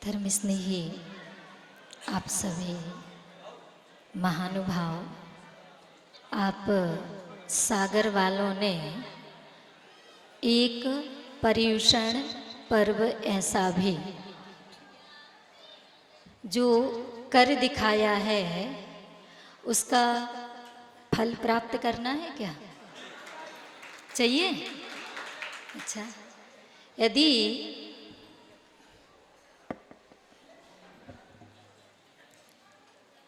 धर्म स्नेही आप सभी महानुभाव, आप सागर वालों ने एक पर्युषण पर्व ऐसा भी जो कर दिखाया है, उसका फल प्राप्त करना है क्या? चाहिए? अच्छा, यदि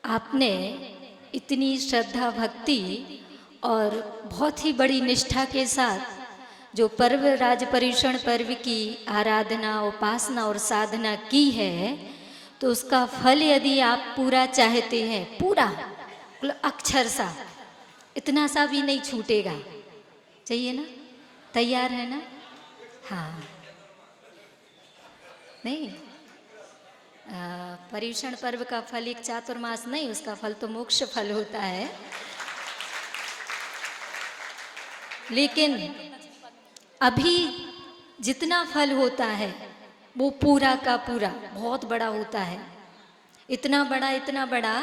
आपने इतनी श्रद्धा भक्ति और बहुत ही बड़ी निष्ठा के साथ जो पर्व राज पर्युषण पर्व की आराधना, उपासना और साधना की है, तो उसका फल यदि आप पूरा चाहते हैं, पूरा अक्षर सा, इतना सा भी नहीं छूटेगा, चाहिए ना? तैयार है ना? हाँ, नहीं, पर्युषण पर्व का फल एक चातुर्मास नहीं, उसका फल तो मोक्ष फल होता है। लेकिन अभी जितना फल होता है वो पूरा का पूरा बहुत बड़ा होता है, इतना बड़ा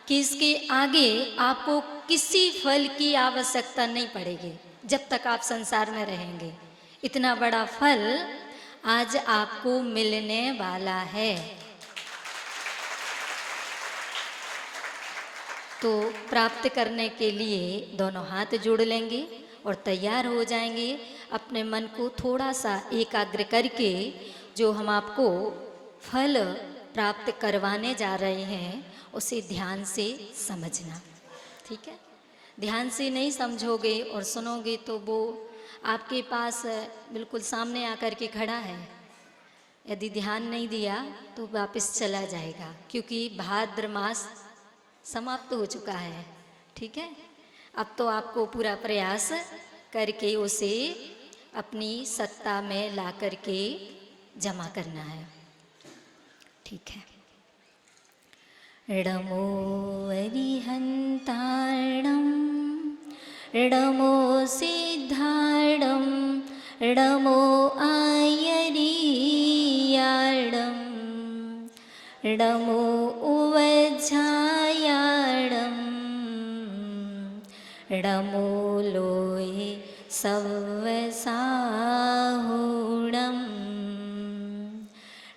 कि इसके आगे आपको किसी फल की आवश्यकता नहीं पड़ेगी जब तक आप संसार में रहेंगे। इतना बड़ा फल आज आपको मिलने वाला है। तो प्राप्त करने के लिए दोनों हाथ जोड़ लेंगे और तैयार हो जाएंगे, अपने मन को थोड़ा सा एकाग्र करके जो हम आपको फल प्राप्त करवाने जा रहे हैं उसे ध्यान से समझना, ठीक है? ध्यान से नहीं समझोगे और सुनोगे तो वो आपके पास बिल्कुल सामने आकर के खड़ा है, यदि ध्यान नहीं दिया तो वापस चला जाएगा, क्योंकि भाद्र मास समाप्त हो चुका है, ठीक है? अब तो आपको पूरा प्रयास करके उसे अपनी सत्ता में ला करके जमा करना है, ठीक है? णमो अरिहन्ताणं णमो सिद्धाणं णमो आयरीयाणं णमो उवज्झायाणं णमो लोये सव्वसाहुणं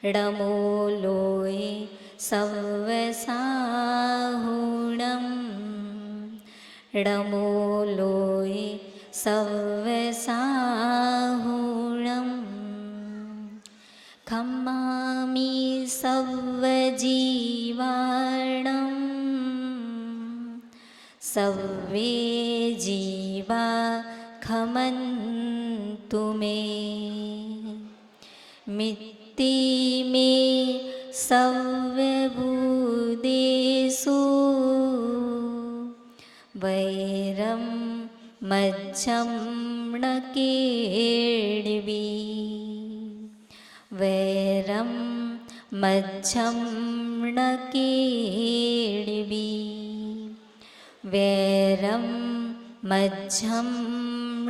णमो लोये सव्वसाहुणं णमो लोये सव्वसाहुणं खम्मामि सव्वजीवाणं सव्वे जीवा खमन्तु मे मित्ति मे सव्यभूतेषु वैरं मज्झं न केळ्वि वैरं मज्झं न केळ्वि वैरं मज्झं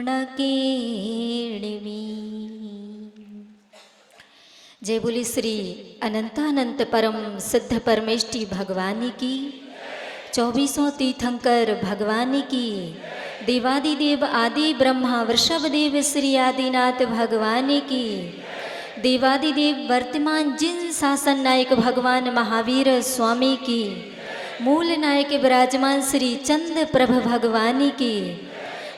न केळ्वि। जय बोली श्री अनंतानंत परम सिद्ध परमेष्टि भगवान की, 24 तीर्थंकर भगवान की, देवादिदेव आदि ब्रह्मा वृषभदेव श्री आदिनाथ भगवान की, देवादिदेव वर्तमान जिन शासन नायक भगवान महावीर स्वामी की, मूल नायक विराजमान श्री चंद प्रभ भगवान की,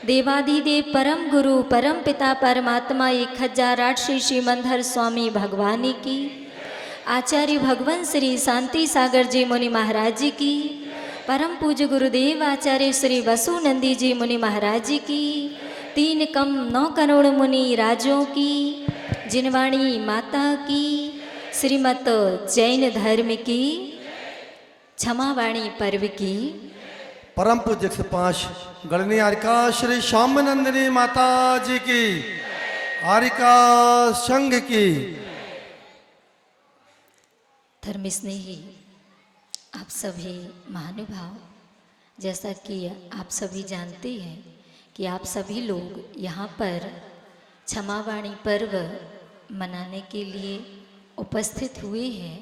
देवाधिदेव परम गुरु परम पिता परमात्मा 1008 श्री श्रीमंधर स्वामी भगवान की, आचार्य भगवान श्री शांति सागर जी मुनि महाराज जी की, परम पूज्य गुरुदेव आचार्य श्री वसुनंदी जी मुनि महाराज जी की, 3 कम 9 करोड़ मुनि राजों की, जिनवाणी माता की, श्रीमत जैन धर्म की, क्षमावाणी पर्व की, परम पूज्य 105 गणनीय आरिका श्री श्यामनंदिनी माता जी की, आरिका संघ की। धर्म स्नेही आप सभी महानुभाव, जैसा कि आप सभी जानते हैं कि आप सभी लोग यहाँ पर क्षमावाणी पर्व मनाने के लिए उपस्थित हुए हैं।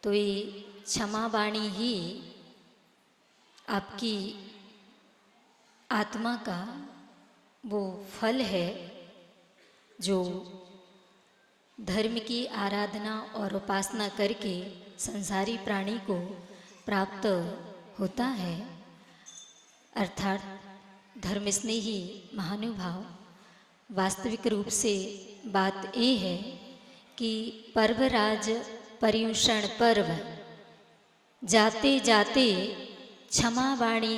तो ये क्षमा वाणी ही आपकी आत्मा का वो फल है जो धर्म की आराधना और उपासना करके संसारी प्राणी को प्राप्त होता है। अर्थात धर्म स्नेही महानुभाव, वास्तविक रूप से बात ये है कि पर्वराज पर्युषण पर्व जाते जाते क्षमा वाणी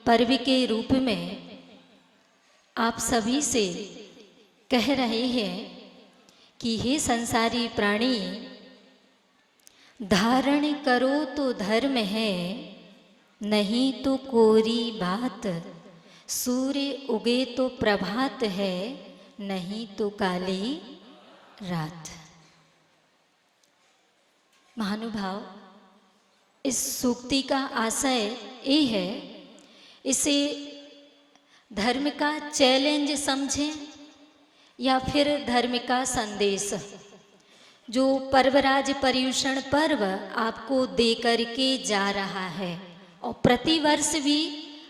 पर्व के रूप में आप सभी से कह रहे हैं कि हे संसारी प्राणी, धारण करो तो धर्म है, नहीं तो कोरी बात, सूर्य उगे तो प्रभात है, नहीं तो काली रात। महानुभाव, इस सूक्ति का आशय ये है, इसे धर्म का चैलेंज समझें या फिर धर्म का संदेश। जो पर्वराज पर्युषण पर्व आपको दे करके जा रहा है और प्रतिवर्ष भी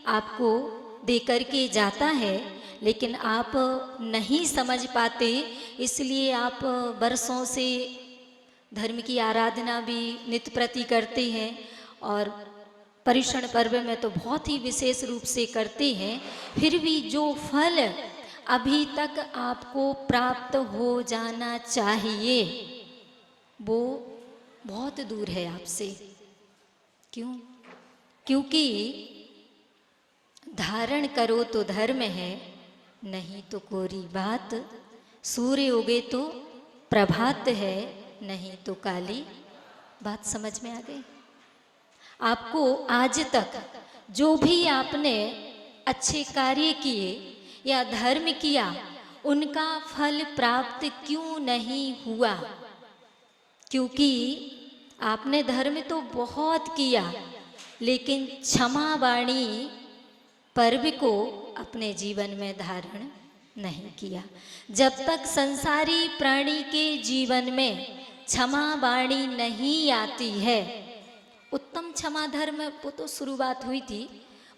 आपको दे करके जाता है, लेकिन आप नहीं समझ पाते, इसलिए आप वर्षों से धर्म की आराधना भी नित्य प्रति करते हैं और पर्युषण पर्व में तो बहुत ही विशेष रूप से करते हैं। फिर भी जो फल अभी तक आपको प्राप्त हो जाना चाहिए वो बहुत दूर है आपसे। क्यों? क्योंकि धारण करो तो धर्म है, नहीं तो कोरी बात, सूर्य उगे तो प्रभात है, नहीं तो काली। बात समझ में आ गई? आपको आज तक जो भी आपने अच्छे कार्य किए या धर्म किया, उनका फल प्राप्त क्यों नहीं हुआ? क्योंकि आपने धर्म तो बहुत किया, लेकिन क्षमा वाणी पर्व को अपने जीवन में धारण नहीं किया। जब तक संसारी प्राणी के जीवन में क्षमा वाणी नहीं आती है, उत्तम क्षमा धर्म वो तो शुरुआत हुई थी,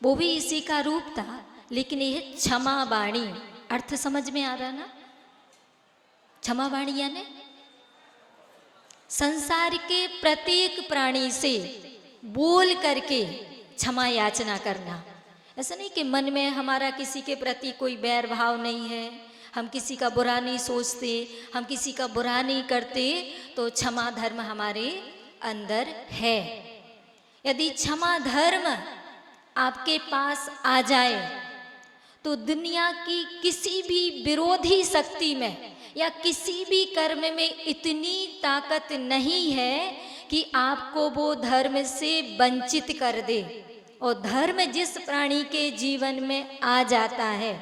वो भी इसी का रूप था, लेकिन यह क्षमा वाणी अर्थ समझ में आ रहा ना? क्षमा वाणी यानी संसार के प्रत्येक प्राणी से बोल करके क्षमा याचना करना। ऐसा नहीं कि मन में हमारा किसी के प्रति कोई बैर भाव नहीं है, हम किसी का बुरा नहीं सोचते, हम किसी का बुरा नहीं करते, तो क्षमा धर्म हमारे अंदर है। यदि क्षमा धर्म आपके पास आ जाए तो दुनिया की किसी भी विरोधी शक्ति में या किसी भी कर्म में इतनी ताकत नहीं है कि आपको वो धर्म से वंचित कर दे। और धर्म जिस प्राणी के जीवन में आ जाता है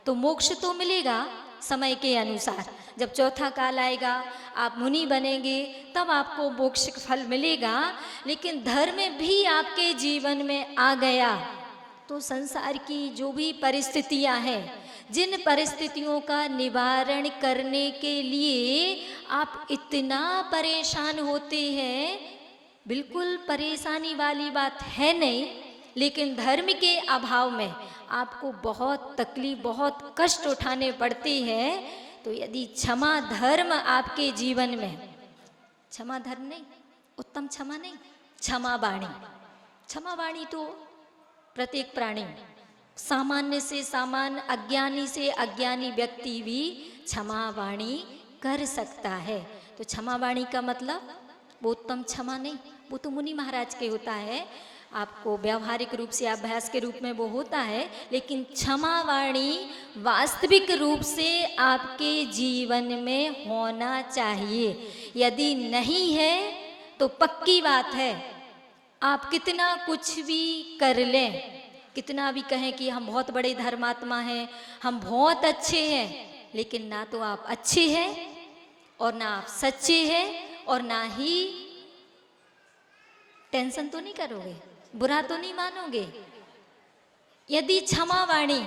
तो मोक्ष तो मिलेगा समय के अनुसार। जब चौथा काल आएगा, आप मुनि बनेंगे, तब आपको मोक्ष फल मिलेगा। लेकिन धर्म भी आपके जीवन में आ गया तो संसार की जो भी परिस्थितियां हैं, जिन परिस्थितियों का निवारण करने के लिए आप इतना परेशान होते हैं, बिल्कुल परेशानी वाली बात है नहीं, लेकिन धर्म के अभाव में आपको बहुत तकलीफ, बहुत कष्ट उठाने पड़ते हैं। तो यदि क्षमा धर्म आपके जीवन में, क्षमा धर्म नहीं, उत्तम क्षमा नहीं, क्षमा वाणी। क्षमा वाणी तो प्रत्येक प्राणी, सामान्य से सामान्य, अज्ञानी से अज्ञानी व्यक्ति भी क्षमा वाणी कर सकता है। तो क्षमा वाणी का मतलब वो उत्तम क्षमा नहीं, वो तो मुनि महाराज के होता है, आपको व्यावहारिक रूप से अभ्यास के रूप में वो होता है। लेकिन क्षमा वाणी वास्तविक रूप से आपके जीवन में होना चाहिए। यदि नहीं है तो पक्की बात है, आप कितना कुछ भी कर लें, कितना भी कहें कि हम बहुत बड़े धर्मात्मा हैं, हम बहुत अच्छे हैं, लेकिन ना तो आप अच्छे हैं और ना आप सच्चे हैं और ना ही टेंशन तो नहीं करोगे, बुरा तो नहीं मानोगे। यदि क्षमा वाणी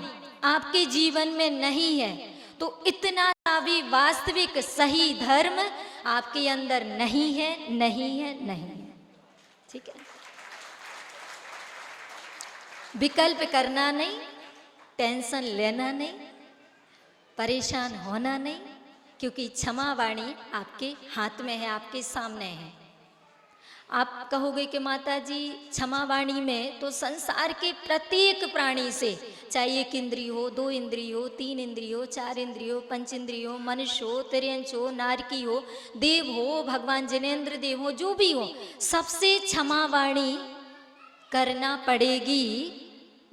आपके जीवन में नहीं है तो इतना सा भी वास्तविक सही धर्म आपके अंदर नहीं है, नहीं है, नहीं है। ठीक है। विकल्प करना नहीं, टेंशन लेना नहीं, परेशान होना नहीं, क्योंकि क्षमा वाणी आपके हाथ में है, आपके सामने है। आप कहोगे कि माता जी क्षमा वाणी में तो संसार के प्रत्येक प्राणी से, चाहे एक इंद्रिय हो, दो इंद्रिय हो, तीन इंद्रिय हो, चार इंद्रिय हो, पंच इंद्रिय हो, मनुष्य हो, तिर्यंच हो, नारकी हो, देव हो, भगवान जिनेंद्र देव हो, जो भी हो, सबसे क्षमा वाणी करना पड़ेगी।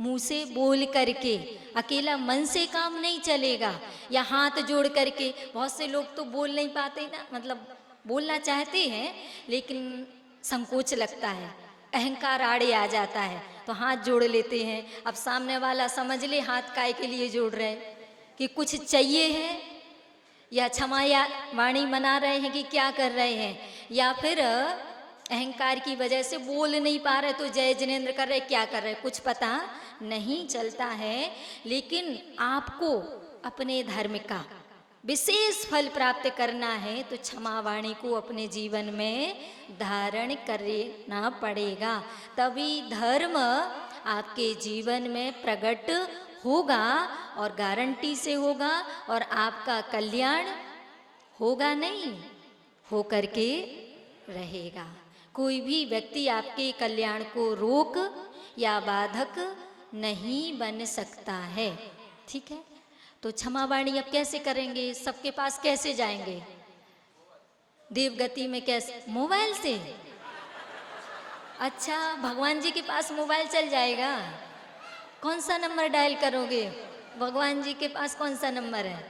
मुंह से बोल करके, अकेला मन से काम नहीं चलेगा, या हाथ जोड़ करके। बहुत से लोग तो बोल नहीं पाते ना, मतलब बोलना चाहते हैं लेकिन संकोच लगता है, अहंकार आड़े आ जाता है, तो हाथ जोड़ लेते हैं। अब सामने वाला समझ ले हाथ काय के लिए जोड़ रहे हैं, कि कुछ चाहिए है, या क्षमा या वाणी मना रहे हैं कि क्या कर रहे हैं, या फिर अहंकार की वजह से बोल नहीं पा रहे तो जय जिनेंद्र कर रहे, क्या कर रहे, कुछ पता नहीं चलता है। लेकिन आपको अपने धर्म का विशेष फल प्राप्त करना है तो क्षमा वाणी को अपने जीवन में धारण करना पड़ेगा, तभी धर्म आपके जीवन में प्रकट होगा, और गारंटी से होगा, और आपका कल्याण होगा नहीं, हो करके रहेगा। कोई भी व्यक्ति आपके कल्याण को रोक या बाधक नहीं बन सकता है। ठीक है, तो क्षमा वाणी अब कैसे करेंगे, सबके पास कैसे जाएंगे, देवगति में कैसे, मोबाइल से? अच्छा, भगवान जी के पास मोबाइल चल जाएगा? कौन सा नंबर डायल करोगे? भगवान जी के पास कौन सा नंबर है?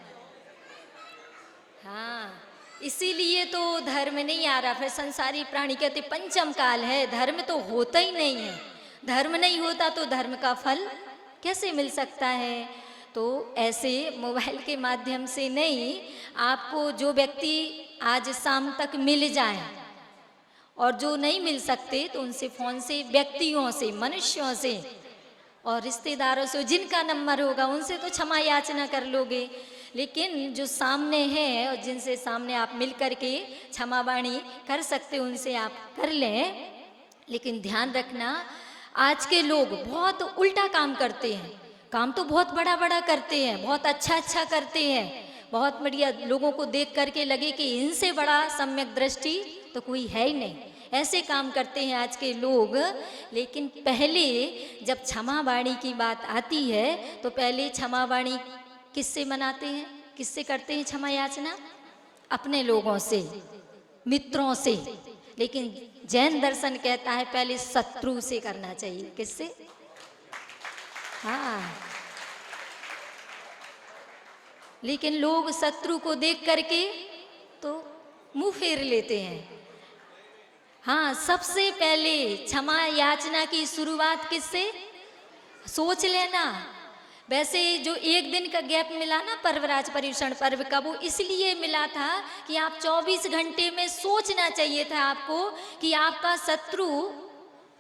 हाँ, इसीलिए तो धर्म नहीं आ रहा। फिर संसारी प्राणी कहते पंचम काल है, धर्म तो होता ही नहीं है। धर्म नहीं होता तो धर्म का फल कैसे मिल सकता है? तो ऐसे मोबाइल के माध्यम से नहीं, आपको जो व्यक्ति आज शाम तक मिल जाए, और जो नहीं मिल सकते तो उनसे फोन से, व्यक्तियों से, मनुष्यों से और रिश्तेदारों से, जिनका नंबर होगा उनसे तो क्षमा याचना कर लोगे। लेकिन जो सामने है और जिनसे सामने आप मिल करके क्षमा वाणी कर सकते, उनसे आप कर लें। लेकिन ध्यान रखना, आज के लोग बहुत उल्टा काम करते हैं। काम तो बहुत बड़ा बड़ा करते हैं, बहुत अच्छा अच्छा करते हैं, बहुत बढ़िया, लोगों को देख करके लगे कि इनसे बड़ा सम्यक दृष्टि तो कोई है ही नहीं, ऐसे काम करते हैं आज के लोग। लेकिन पहले जब क्षमा वाणी की बात आती है तो पहले क्षमा वाणी किससे मनाते हैं, किससे करते हैं क्षमा याचना? अपने लोगों से, मित्रों से। लेकिन जैन दर्शन कहता है पहले शत्रु से करना चाहिए। किससे? हाँ, लेकिन लोग शत्रु को देख करके तो मुंह फेर लेते हैं। हाँ, सबसे पहले क्षमा याचना की शुरुआत किससे? सोच लेना। वैसे जो एक दिन का गैप मिला ना पर्वराज पर्युषण पर्व का, वो इसलिए मिला था कि आप 24 घंटे में सोचना चाहिए था आपको कि आपका शत्रु,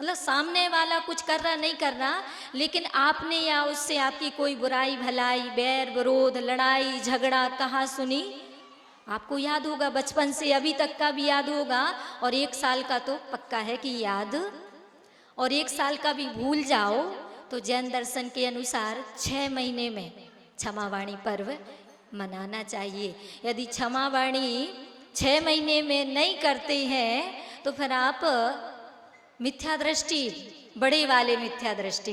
मतलब सामने वाला कुछ कर रहा नहीं कर रहा, लेकिन आपने या उससे आपकी कोई बुराई भलाई, बैर विरोध, लड़ाई झगड़ा कहाँ सुनी? आपको याद होगा, बचपन से अभी तक का भी याद होगा, और 1 साल का तो पक्का है कि याद, और 1 साल का भी भूल जाओ तो जैन दर्शन के अनुसार 6 महीने में क्षमा वाणी पर्व मनाना चाहिए। यदि क्षमा वाणी 6 महीने में नहीं करते हैं तो फिर आप मिथ्या दृष्टि, बड़े वाले मिथ्या दृष्टि,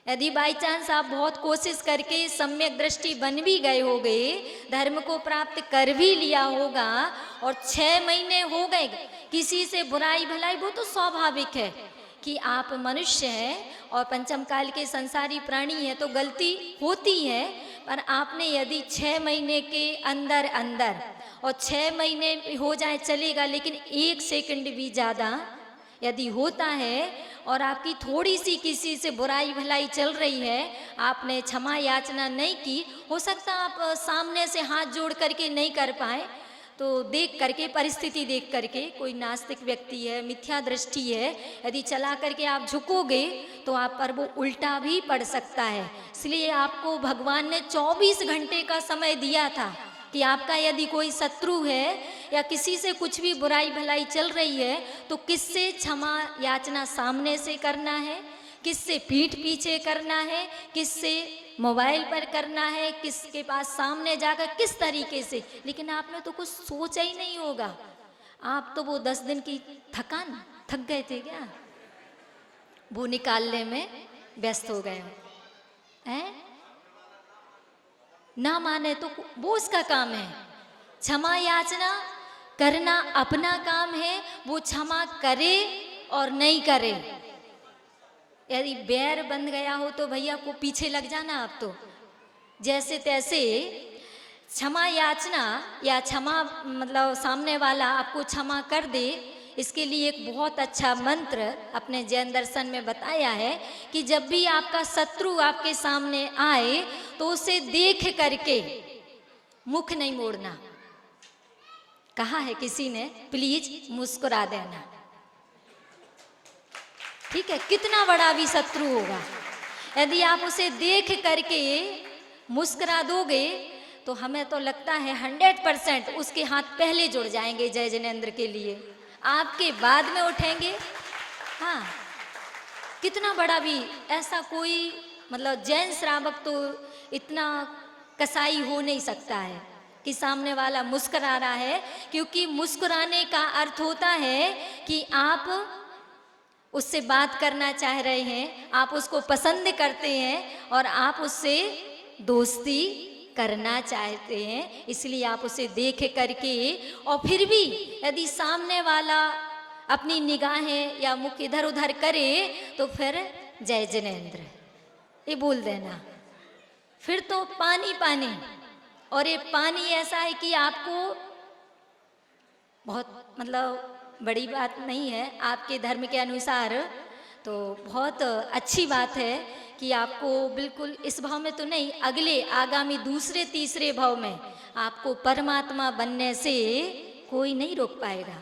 यदि बाई चांस आप बहुत कोशिश करके सम्यक दृष्टि बन भी गए हो गए, धर्म को प्राप्त कर भी लिया होगा, और 6 महीने हो गए, किसी से बुराई भलाई, वो तो स्वाभाविक है कि आप मनुष्य हैं और पंचम काल के संसारी प्राणी हैं, तो गलती होती है। पर आपने यदि 6 महीने के अंदर अंदर, और 6 महीने हो जाए चलेगा, लेकिन 1 सेकंड भी ज़्यादा यदि होता है और आपकी थोड़ी सी किसी से बुराई भलाई चल रही है, आपने क्षमा याचना नहीं की, हो सकता आप सामने से हाथ जोड़ करके नहीं कर पाए, तो देख करके, परिस्थिति देख करके, कोई नास्तिक व्यक्ति है, मिथ्या दृष्टि है, यदि चला करके आप झुकोगे तो आप पर वो उल्टा भी पड़ सकता है। इसलिए आपको भगवान ने 24 घंटे का समय दिया था, कि आपका यदि कोई शत्रु है या किसी से कुछ भी बुराई भलाई चल रही है तो किससे क्षमा याचना सामने से करना है, किससे पीठ पीछे करना है, किससे मोबाइल पर करना है, किसके पास सामने जाकर किस तरीके से। लेकिन आपने तो कुछ सोचा ही नहीं होगा। आप तो वो 10 दिन की थकान थक गए थे क्या, वो निकालने में व्यस्त हो गए हैं। ना माने तो वो उसका काम है। क्षमा याचना करना अपना काम है, वो क्षमा करे और नहीं करे। यदि बैर बंध गया हो तो भैया को पीछे लग जाना आप तो जैसे तैसे। क्षमा याचना या क्षमा मतलब सामने वाला आपको क्षमा कर दे, इसके लिए एक बहुत अच्छा मंत्र अपने जैन दर्शन में बताया है कि जब भी आपका शत्रु आपके सामने आए तो उसे देख करके मुख नहीं मोड़ना। कहा है किसी ने, प्लीज मुस्कुरा देना। ठीक है, कितना बड़ा भी शत्रु होगा, यदि आप उसे देख करके मुस्कुरा दोगे तो हमें तो लगता है 100% उसके हाथ पहले जुड़ जाएंगे जय जिनेंद्र के लिए, आपके बाद में उठेंगे। हाँ, कितना बड़ा भी ऐसा कोई मतलब जैन श्रावक तो इतना कसाई हो नहीं सकता है कि सामने वाला मुस्कुरा रहा है, क्योंकि मुस्कुराने का अर्थ होता है कि आप उससे बात करना चाह रहे हैं, आप उसको पसंद करते हैं और आप उससे दोस्ती करना चाहते हैं। इसलिए आप उसे देख करके, और फिर भी यदि सामने वाला अपनी निगाहें या मुख इधर उधर करे तो फिर जय जिनेंद्र ये बोल देना, फिर तो पानी पानी। और ये पानी ऐसा है कि आपको बहुत मतलब बड़ी बात नहीं है, आपके धर्म के अनुसार तो बहुत अच्छी बात है कि आपको बिल्कुल इस भाव में तो नहीं, अगले आगामी दूसरे तीसरे भाव में आपको परमात्मा बनने से कोई नहीं रोक पाएगा।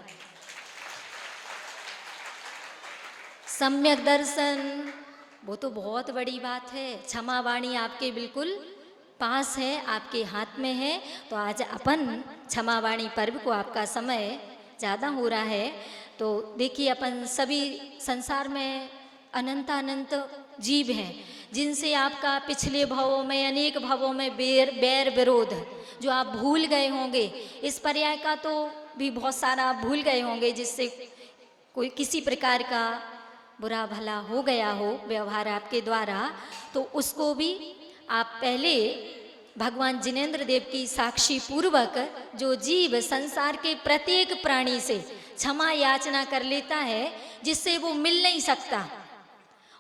सम्यक दर्शन वो तो बहुत बड़ी बात है। क्षमा वाणी आपके बिल्कुल पास है, आपके हाथ में है। तो आज अपन क्षमा वाणी पर्व को, आपका समय ज़्यादा हो रहा है तो देखिए, अपन सभी संसार में अनंत जीव हैं जिनसे आपका पिछले भवों में अनेक भवों में बैर विरोध जो आप भूल गए होंगे, इस पर्याय का तो भी बहुत सारा आप भूल गए होंगे, जिससे कोई किसी प्रकार का बुरा भला हो गया हो व्यवहार आपके द्वारा, तो उसको भी आप पहले भगवान जिनेंद्र देव की साक्षी पूर्वक जो जीव संसार के प्रत्येक प्राणी से क्षमा याचना कर लेता है, जिससे वो मिल नहीं सकता,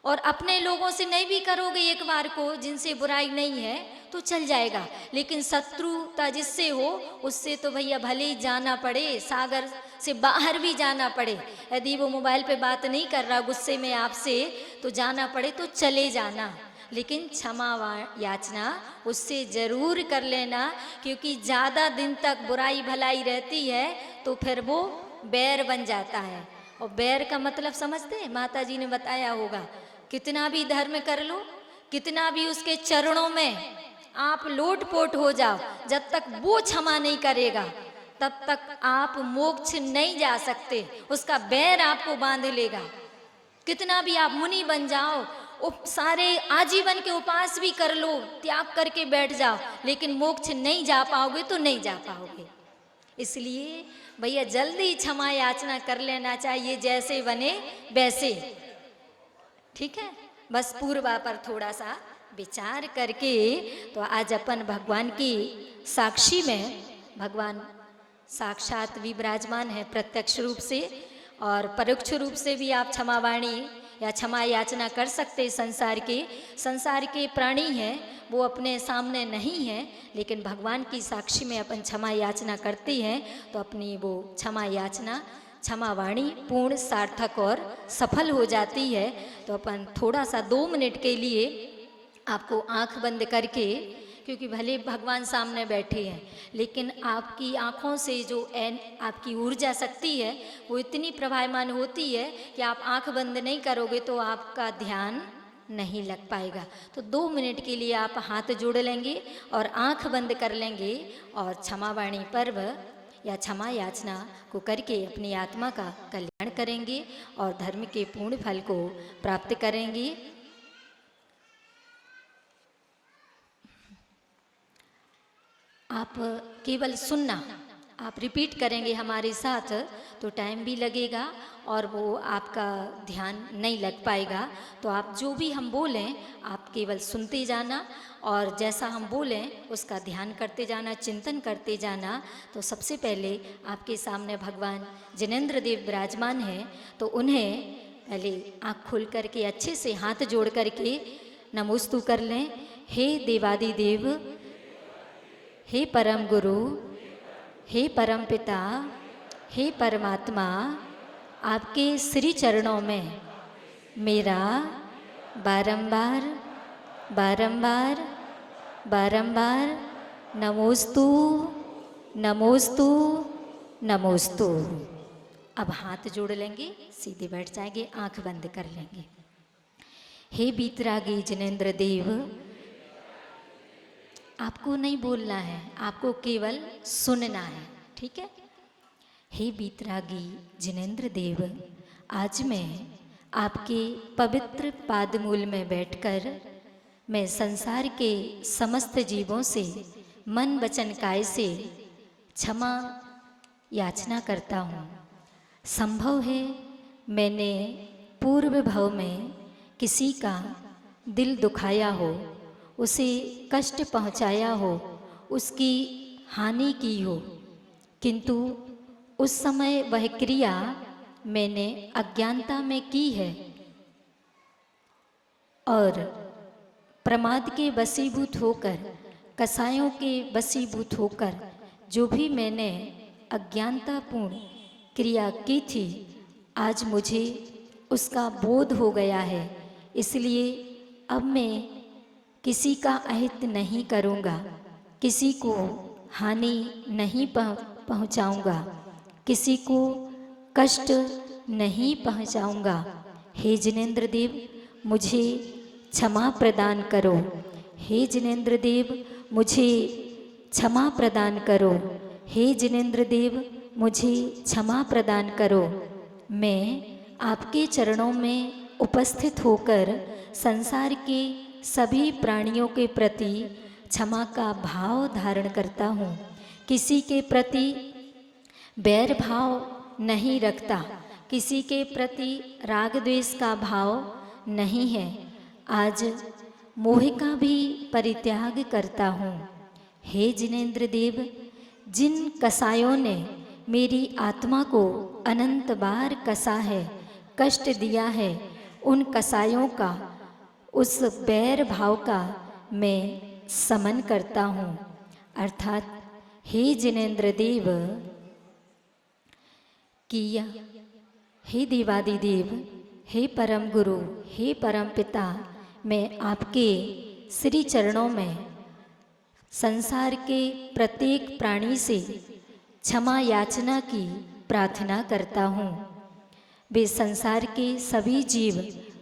और अपने लोगों से नहीं भी करोगे एक बार को जिनसे बुराई नहीं है तो चल जाएगा, लेकिन शत्रुता जिससे हो उससे तो भैया भले ही जाना पड़े, सागर से बाहर भी जाना पड़े। यदि वो मोबाइल पे बात नहीं कर रहा गुस्से में आपसे तो जाना पड़े तो चले जाना, लेकिन क्षमा याचना उससे जरूर कर लेना, क्योंकि ज़्यादा दिन तक बुराई भलाई रहती है तो फिर वो बैर बन जाता है। और बैर का मतलब समझते हैं, माता जी ने बताया होगा, कितना भी धर्म कर लो, कितना भी उसके चरणों में आप लोटपोट हो जाओ, जब तक वो क्षमा नहीं करेगा तब तक आप मोक्ष नहीं जा सकते, उसका बैर आपको बांध लेगा। कितना भी आप मुनि बन जाओ, सारे आजीवन के उपास भी कर लो, त्याग करके बैठ जाओ, लेकिन मोक्ष नहीं जा पाओगे तो नहीं जा पाओगे। इसलिए भैया जल्दी क्षमा याचना कर लेना चाहिए, जैसे बने वैसे। ठीक है, बस पूर्वा पर थोड़ा सा विचार करके तो आज अपन भगवान की साक्षी में, भगवान साक्षात विराजमान है प्रत्यक्ष रूप से, और परोक्ष रूप से भी आप क्षमा वाणी या क्षमा याचना कर सकते। संसार के प्राणी हैं वो अपने सामने नहीं हैं, लेकिन भगवान की साक्षी में अपन क्षमा याचना करते हैं तो अपनी वो क्षमा याचना, क्षमा वाणी पूर्ण सार्थक और सफल हो जाती है। तो अपन थोड़ा सा 2 मिनट के लिए आपको आंख बंद करके, क्योंकि भले भगवान सामने बैठे हैं लेकिन आपकी आँखों से जो आपकी ऊर्जा शक्ति है वो इतनी प्रभावमान होती है कि आप आंख बंद नहीं करोगे तो आपका ध्यान नहीं लग पाएगा। तो 2 मिनट के लिए आप हाथ जोड़ लेंगे और आंख बंद कर लेंगे और क्षमावाणी पर्व या क्षमा याचना को करके अपनी आत्मा का कल्याण करेंगे और धर्म के पूर्ण फल को प्राप्त करेंगे। आप केवल सुनना, आप रिपीट करेंगे हमारे साथ, तो टाइम भी लगेगा और वो आपका ध्यान नहीं लग पाएगा। तो आप जो भी हम बोलें आप केवल सुनते जाना और जैसा हम बोलें उसका ध्यान करते जाना, चिंतन करते जाना। तो सबसे पहले आपके सामने भगवान जिनेंद्र देव विराजमान हैं, तो उन्हें पहले आँख खोल करके अच्छे से हाथ जोड़ करके नमोस्तु कर लें। हे देवादि देव, हे परम गुरु, हे परम पिता, हे परमात्मा, आपके श्री चरणों में मेरा बारंबार बारंबार बारंबार नमोस्तु नमोस्तु नमोस्तु। अब हाथ जोड़ लेंगे, सीधे बैठ जाएंगे, आंख बंद कर लेंगे। हे बीतरागी जिनेंद्र देव, आपको नहीं बोलना है, आपको केवल सुनना है, ठीक है। हे बीतरागी जिनेंद्र देव, आज मैं आपके पवित्र पादमूल में बैठकर मैं संसार के समस्त जीवों से मन वचन काय से क्षमा याचना करता हूँ। संभव है मैंने पूर्व भव में किसी का दिल दुखाया हो, उसे कष्ट पहुँचाया हो, उसकी हानि की हो, किंतु उस समय वह क्रिया मैंने अज्ञानता में की है और प्रमाद के वशीभूत होकर, कसायों के वशीभूत होकर जो भी मैंने अज्ञानतापूर्ण क्रिया की थी, आज मुझे उसका बोध हो गया है। इसलिए अब मैं किसी का अहित नहीं करूँगा, किसी को हानि नहीं पहुँचाऊँगा, किसी को कष्ट नहीं पहुँचाऊँगा। हे जिनेंद्र देव, मुझे क्षमा प्रदान करो। हे जिनेंद्र देव, मुझे क्षमा प्रदान करो। हे जिनेंद्र देव, मुझे क्षमा प्रदान करो। मैं आपके चरणों में उपस्थित होकर संसार के सभी प्राणियों के प्रति क्षमा का भाव धारण करता हूँ। किसी के प्रति बैर भाव नहीं रखता, किसी के प्रति राग द्वेष का भाव नहीं है। आज मोह का भी परित्याग करता हूँ। हे जिनेंद्र देव, जिन कसायों ने मेरी आत्मा को अनंत बार कसा है, कष्ट दिया है, उन कसायों का, उस बैर भाव का मैं समन करता हूँ। अर्थात हे जिनेंद्र देव, किया हे देवादिदेव, हे परम गुरु, हे परम पिता, मैं आपके श्री चरणों में संसार के प्रत्येक प्राणी से क्षमा याचना की प्रार्थना करता हूँ। वे संसार के सभी जीव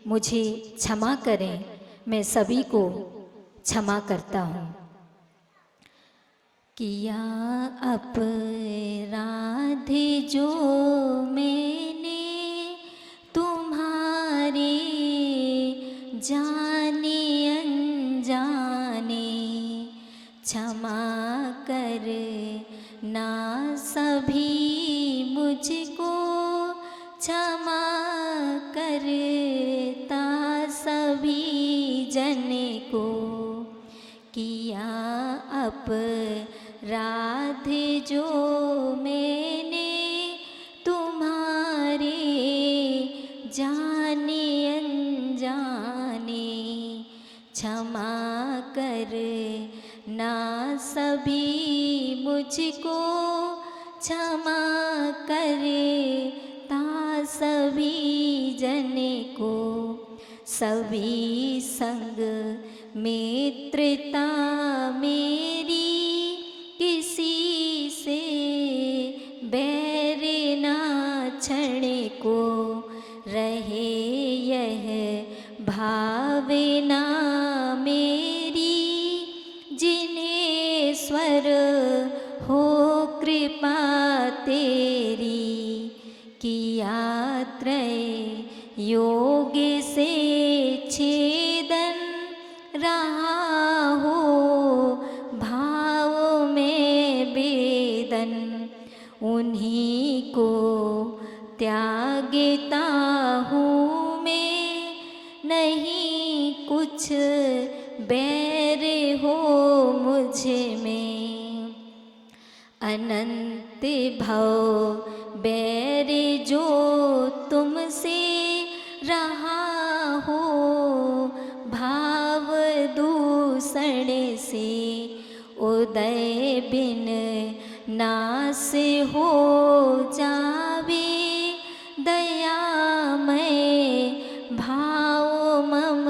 मुझे क्षमा करें, मैं सभी को क्षमा करता हूँ। किया अपराध जो मैंने तुम्हारे जाने अनजाने, क्षमा कर ना सभी मुझको, क्षमा करता सभी जन को। किया अपराध जो मैंने तुम्हारे जाने अनजाने, क्षमा कर ना सभी मुझको, क्षमा करता सभी जन को। सभी संग मित्रता मेरी, किसी से बैर ना क्षण को रहे, यह भाव योग से छेदन रहा हो भाव में वेदन, उन्हीं को त्यागता हूँ मैं, नहीं कुछ बैर हो मुझ में। अनंत भव बैर जो तुमसे रहा हो भाव दूषण से, उदय बिन नास हो जावे दयामय भाव मम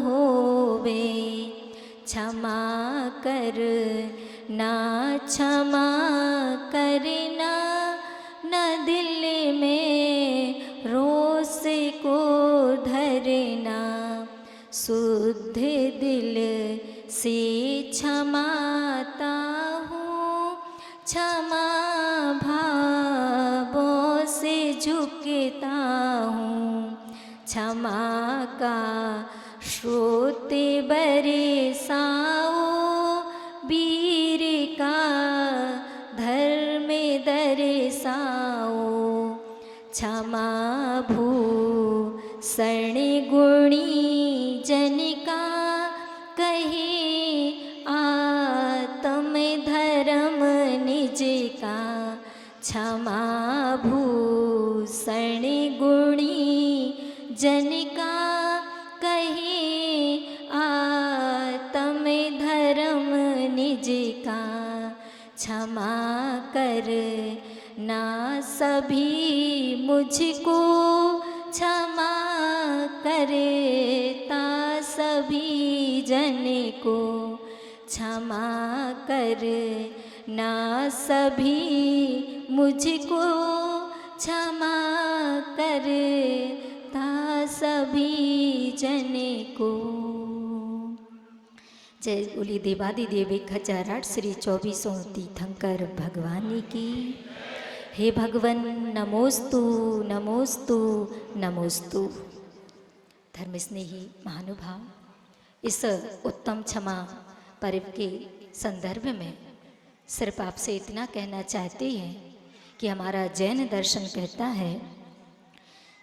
होवे। क्षमा कर ना क्षमा करना, न दिल में रोष को धरना, शुद्ध दिल से क्षमाता हूँ, क्षमा भावों से झुकता हूँ। क्षमा का स्रोत बरसाओ, वीर का धर्म दर्शाओ। क्षमा भूषण गुणी जन का, कहे आत्म धर्म निज का। क्षमा भूषण गुणी जन का, कहे आत्म धर्म निज का। क्षमा कर ना सभी मुझको, क्षमा करता सभी जन को। क्षमा कर ना सभी मुझको, क्षमा करता सभी जन को। जय बोली देवादि देव 1008 श्री 24 तीर्थंकर भगवान की। हे भगवन नमोस्तु नमोस्तु नमोस्तु। धर्म स्नेही महानुभाव, इस उत्तम क्षमा पर्व के संदर्भ में सिर्फ आपसे इतना कहना चाहते हैं कि हमारा जैन दर्शन कहता है,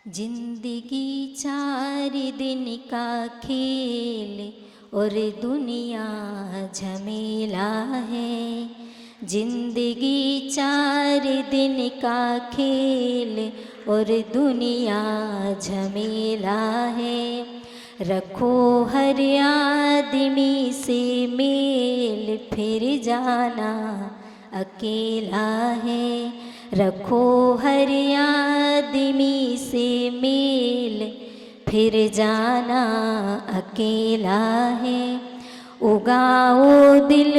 जिंदगी 4 दिन का खेल और दुनिया झमेला है। जिंदगी 4 दिन का खेल और दुनिया झमेला है। रखो हर आदमी से मेल, फिर जाना अकेला है। रखो हर आदमी से मेल, फिर जाना अकेला है। उगाओ दिल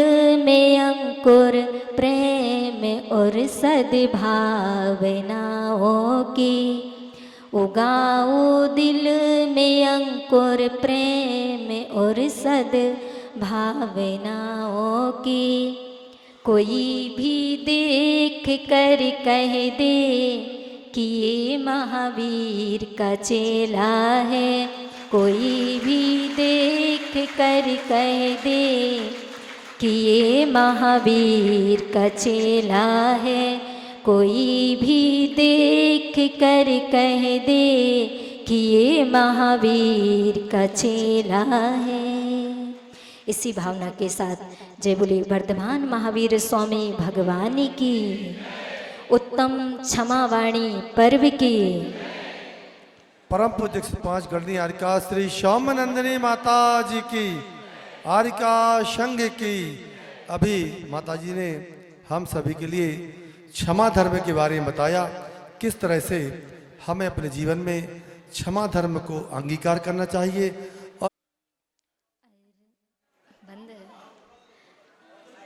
में अंकुर प्रेम और सद्भावनाओं की। उगाओ दिल में अंकुर प्रेम और सद्भावनाओं की। कोई भी देख कर कह दे कि ये महावीर का चेला है। कोई भी देख कर कह दे कि ये महावीर का चेला है। कोई भी देख कर कह दे कि ये महावीर का चेला है। इसी भावना के साथ जय बोले वर्धमान महावीर स्वामी भगवान की। उत्तम क्षमावाणी पर्व की। परम पूज्य 105 गणनी आरिका श्री श्यामानंदिनी माता जी की, आरिका संघ की। अभी माता जी ने हम सभी के लिए क्षमा धर्म के बारे में बताया, किस तरह से हमें अपने जीवन में क्षमा धर्म को अंगीकार करना चाहिए। और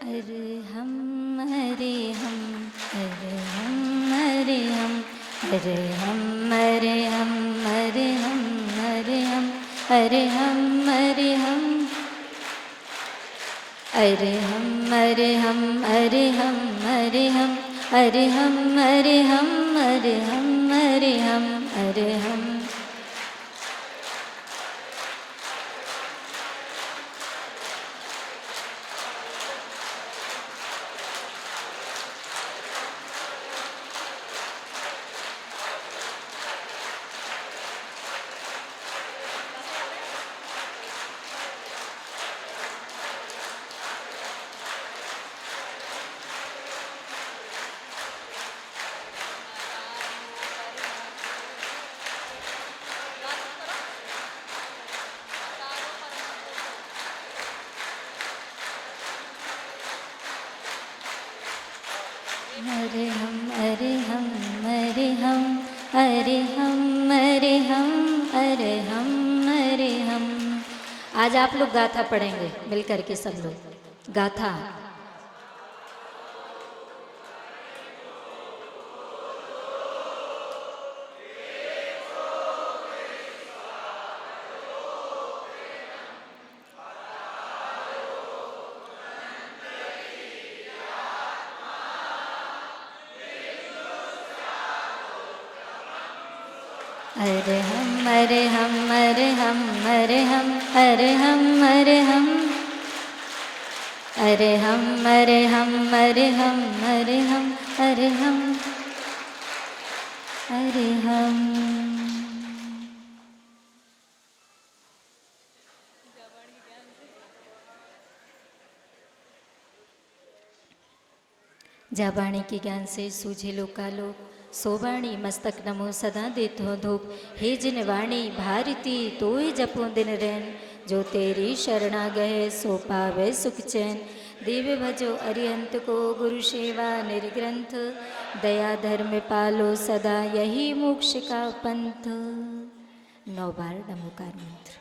अरे हम अरे हम अरे हम अरे हम अरे हम अरे हम अरे हम अरे हम अरे हम अरे हम अरे हम अरे हम अरे हम अरे हम अरे हम अरे हम अरे हम अरे हम अरे हम अरे हम अरे हम अरे हम अरे हम। आज आप लोग गाथा पढ़ेंगे मिलकर के सब लोग गाथा। अरे हम अरे हम अरे हम अरे हम अरे हम अरे हम अरे हम अरे हम अरे हम अरे हम अरे हम अरे हम। जाबाणी के ज्ञान से सूझे लोकालोक, सोबाणी मस्तक नमो सदा देतो धूप। हे जिन वाणी भारती तोय जपो दिन रैन, जो तेरी शरणा गए सो पावे सुख चैन। देव भजो अरिहंत को गुरु सेवा निर्ग्रंथ, दया धर्म पालो सदा यही मोक्ष का पंथ। 9 बार नमोकार मंत्र।